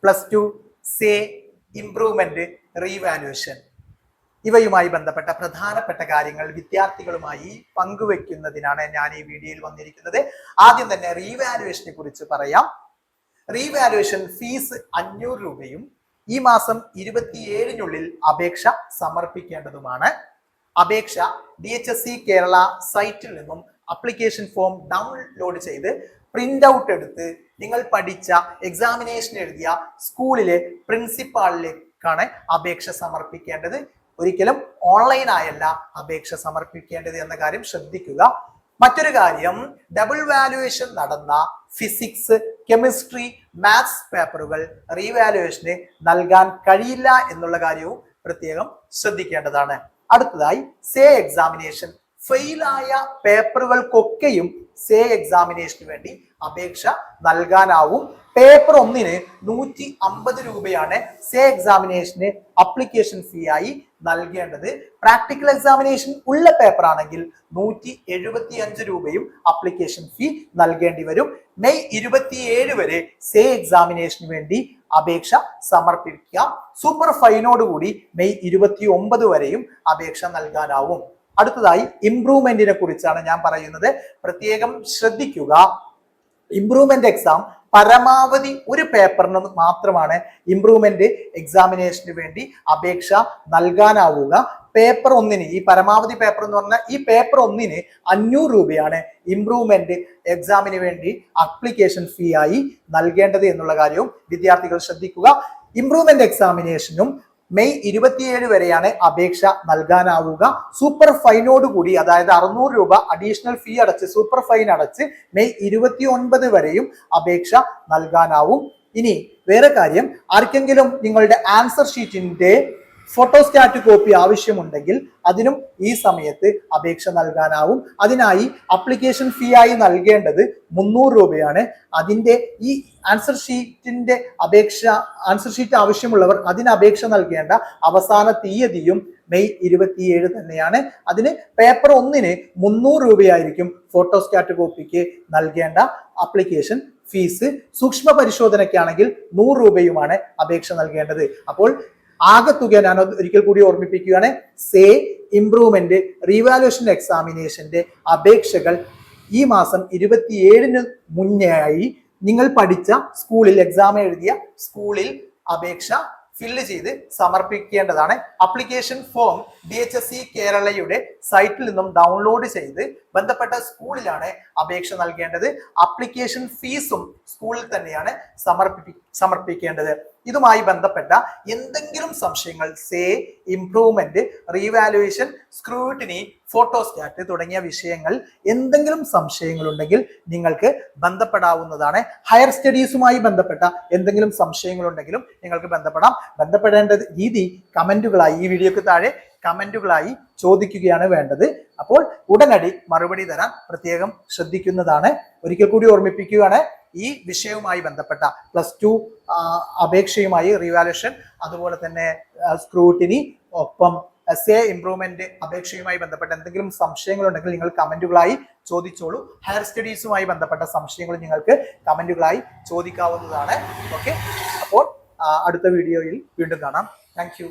+2 say improvement revaluation ഇവയുമായി ബന്ധപ്പെട്ട പ്രധാനപ്പെട്ട കാര്യങ്ങൾ വിദ്യാർത്ഥികളുമായി പങ്കുവെക്കുന്നതിനാണ് ഞാൻ ഈ വീഡിയോയിൽ വന്നിരിക്കുന്നത്. ആദ്യം തന്നെ റീവാലുവേഷനെ കുറിച്ച് പറയാം. റീവാലുവേഷൻ ഫീസ് 500 രൂപയും ഈ മാസം 27-നുള്ളിൽ അപേക്ഷ സമർപ്പിക്കേണ്ടതുമാണ്. അപേക്ഷ DHSC കേരള സൈറ്റിൽ നിന്നും അപ്ലിക്കേഷൻ ഫോം ഡൗൺലോഡ് ചെയ്ത് പ്രിന്റ് ഔട്ട് എടുത്ത് നിങ്ങൾ പഠിച്ച എക്സാമിനേഷൻ എഴുതിയ സ്കൂളിലെ പ്രിൻസിപ്പാളിലേക്കാണ് അപേക്ഷ സമർപ്പിക്കേണ്ടത്. ഒരിക്കലും ഓൺലൈനായല്ല അപേക്ഷ സമർപ്പിക്കേണ്ടത് എന്ന കാര്യം ശ്രദ്ധിക്കുക. മറ്റൊരു കാര്യം, ഡബിൾ വാല്യുവേഷൻ നടന്ന ഫിസിക്സ്, കെമിസ്ട്രി, മാത്സ് പേപ്പറുകൾ റീവാലുവേഷന് നൽകാൻ കഴിയില്ല എന്നുള്ള കാര്യവും പ്രത്യേകം ശ്രദ്ധിക്കേണ്ടതാണ്. അടുത്തതായി സേ എക്സാമിനേഷൻ ഫെയിലായ പേപ്പറുകൾക്കൊക്കെയും സേ എക്സാമിനേഷന് വേണ്ടി അപേക്ഷ നൽകാനാവും. പേപ്പർ 1-ന് 150 രൂപയാണ് സേ എക്സാമിനേഷന് അപ്ലിക്കേഷൻ ഫീ ആയി നൽകേണ്ടത്. പ്രാക്ടിക്കൽ എക്സാമിനേഷൻ ഉള്ള പേപ്പർ ആണെങ്കിൽ 175 രൂപയും അപ്ലിക്കേഷൻ ഫീ നൽകേണ്ടി വരും. മെയ് 27 വരെ സേ എക്സാമിനേഷന് വേണ്ടി അപേക്ഷ സമർപ്പിക്കാം. സൂപ്പർ ഫൈനോട് കൂടി മെയ് 29 വരെയും അപേക്ഷ നൽകാനാവും. അടുത്തതായി ഇംപ്രൂവ്മെന്റിനെ കുറിച്ചാണ് ഞാൻ പറയുന്നത്. പ്രത്യേകം ശ്രദ്ധിക്കുക. ഇംപ്രൂവ്മെന്റ് എക്സാം പരമാവധി ഒരു പേപ്പറിന് മാത്രമാണ് ഇംപ്രൂവ്മെന്റ് എക്സാമിനേഷന് വേണ്ടി അപേക്ഷ നൽകാനാവുക. പേപ്പർ 1-ന്, ഈ പരമാവധി പേപ്പർ എന്ന് പറഞ്ഞാൽ ഈ പേപ്പർ 1-ന് 500 രൂപയാണ് ഇംപ്രൂവ്മെന്റ് എക്സാമിന് വേണ്ടി അപ്ലിക്കേഷൻ ഫീ ആയി നൽകേണ്ടത് എന്നുള്ള കാര്യവും വിദ്യാർത്ഥികൾ ശ്രദ്ധിക്കുക. ഇംപ്രൂവ്മെന്റ് എക്സാമിനേഷനും മെയ് 27 വരെയാണ് അപേക്ഷ നൽകാനാവുക. സൂപ്പർ ഫൈനോട് കൂടി, അതായത് 600 രൂപ അഡീഷണൽ ഫീ അടച്ച് സൂപ്പർ ഫൈൻ അടച്ച് മെയ് 29 വരെയും അപേക്ഷ നൽകാനാവും. ഇനി വേറെ കാര്യം, ആർക്കെങ്കിലും നിങ്ങളുടെ ആൻസർ ഷീറ്റിന്റെ ഫോട്ടോസ്റ്റാറ്റ് കോപ്പി ആവശ്യമുണ്ടെങ്കിൽ അതിനും ഈ സമയത്ത് അപേക്ഷ നൽകാനാവും. അതിനായി അപ്ലിക്കേഷൻ ഫീ ആയി നൽകേണ്ടത് 300 രൂപയാണ്. അതിന്റെ ഈ ആൻസർ ഷീറ്റ് ആവശ്യമുള്ളവർ അതിന് അപേക്ഷ നൽകേണ്ട അവസാന തീയതിയും മെയ് 27 തന്നെയാണ്. അതിന് പേപ്പർ 1-ന് 300 രൂപയായിരിക്കും ഫോട്ടോസ്റ്റാറ്റ് കോപ്പിക്ക് നൽകേണ്ട അപ്ലിക്കേഷൻ ഫീസ്. സൂക്ഷ്മ പരിശോധനയ്ക്കാണെങ്കിൽ 100 രൂപയുമാണ് അപേക്ഷ നൽകേണ്ടത്. അപ്പോൾ ആകെ തുക ഞാൻ ഒരിക്കൽ കൂടി ഓർമ്മിപ്പിക്കുകയാണ്. സേ ഇംപ്രൂവ്മെന്റ് റീവാലുവേഷൻ എക്സാമിനേഷന്റെ അപേക്ഷകൾ ഈ മാസം 27-ന് മുന്നേ ആയി നിങ്ങൾ പഠിച്ച സ്കൂളിൽ, എക്സാം എഴുതിയ സ്കൂളിൽ അപേക്ഷ ഫില്ല് ചെയ്ത് സമർപ്പിക്കേണ്ടതാണ്. അപ്ലിക്കേഷൻ ഫോം DHSC കേരളയുടെ സൈറ്റിൽ നിന്നും ഡൗൺലോഡ് ചെയ്ത് ബന്ധപ്പെട്ട സ്കൂളിലാണ് അപേക്ഷ നൽകേണ്ടത്. അപ്ലിക്കേഷൻ ഫീസും സ്കൂളിൽ തന്നെയാണ് സമർപ്പിക്കേണ്ടത്. ഇതുമായി ബന്ധപ്പെട്ട എന്തെങ്കിലും സംശയങ്ങൾ, say improvement, revaluation, scrutiny, photostat തുടങ്ങിയ വിഷയങ്ങൾ എന്തെങ്കിലും സംശയങ്ങൾ ഉണ്ടെങ്കിൽ നിങ്ങൾക്ക് ബന്ധപ്പെടാവുന്നതാണ്. ഹയർ സ്റ്റഡീസുമായി ബന്ധപ്പെട്ട എന്തെങ്കിലും സംശയങ്ങൾ ഉണ്ടെങ്കിലും നിങ്ങൾക്ക് ബന്ധപ്പെടേണ്ട രീതി കമന്റുകളായി, ഈ വീഡിയോക്ക് താഴെ കമന്റുകളായി ചോദിക്കുകയാണ് വേണ്ടത്. അപ്പോൾ ഉടനടി മറുപടി തരാൻ പ്രത്യേകം ശ്രദ്ധിക്കുന്നതാണ്. ഒരിക്കൽ കൂടി ഓർമ്മിപ്പിക്കുകയാണ്, ഈ വിഷയവുമായി ബന്ധപ്പെട്ട +2 അപേക്ഷയുമായി റീവാലുവേഷൻ, അതുപോലെ തന്നെ സ്ക്രൂട്ടിനി, ഒപ്പം സേ ഇംപ്രൂവ്മെന്റ് അപേക്ഷയുമായി ബന്ധപ്പെട്ട എന്തെങ്കിലും സംശയങ്ങൾ ഉണ്ടെങ്കിൽ നിങ്ങൾ കമന്റുകളായി ചോദിച്ചോളൂ. ഹയർ സ്റ്റഡീസുമായി ബന്ധപ്പെട്ട സംശയങ്ങൾ നിങ്ങൾക്ക് കമന്റുകളായി ചോദിക്കാവുന്നതാണ്. ഓക്കെ, അപ്പോൾ അടുത്ത വീഡിയോയിൽ വീണ്ടും കാണാം. Thank you.